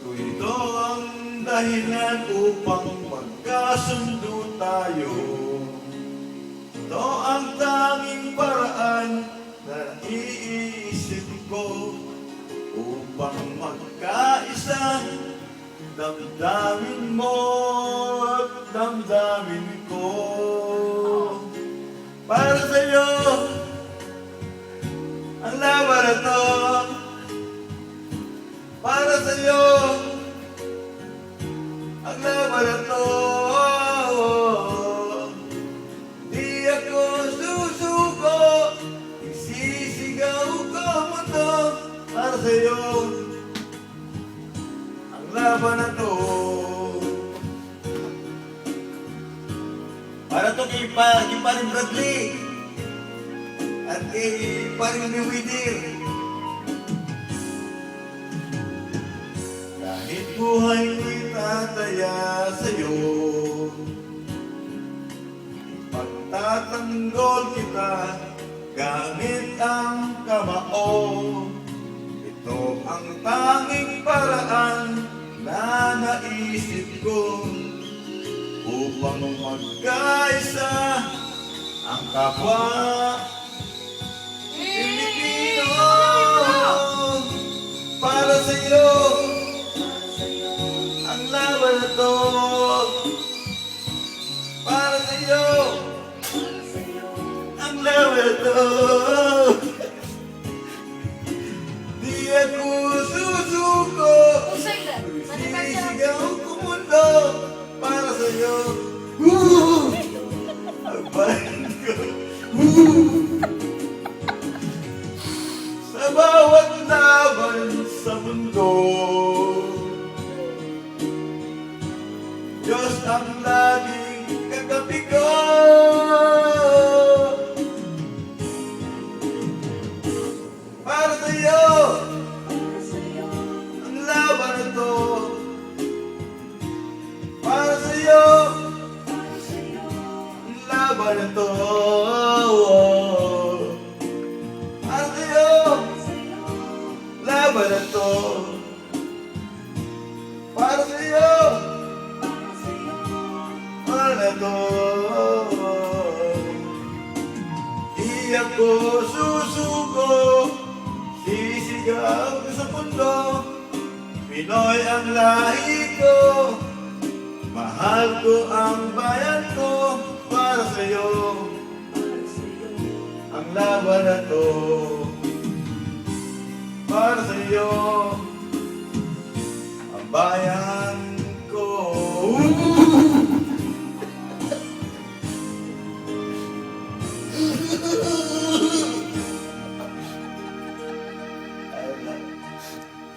Kung ito ang dahilan upang magkasundo tayo, ito ang tanging paraan na naiisip ko upang magkaisa, damdamin mo at damdamin ko. Para sa'yo, ang laban na to. Para sa'yo, ang laban na to. Di ako susuko, isisigaw ko mo to. Para sa'yo, ang laban na to. Para to kay Paring Bradley at kay Paring Widir. Kahit buhay ko'y tataya sa'yo, pagtatanggol kita gamit ang kamao. Ito ang tanging paraan na naisip ko upang magkaisa ang kapwa Pilipino. Para sa'yo, ang laban na to. Para sa'yo, ang laban na to. Di ako susuko, sisigaw ko mundo. Para sa'yo, ang bayan ko. Sa bawat laban sa mundo, Diyos ang laging katabi ko. Para sa'yo, ang laban na to. Para sa'yo, ang laban na to. Para sa'yo, laban na to. Para sa'yo, para na to. Di ako susuko, sisigaw sa mundo. Pinoy ang lahi ko, mahal ko ang bayan ko. Para sa'yo, ang laban na to. Para sa'yo, ang bayan ko.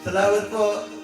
Salamat po.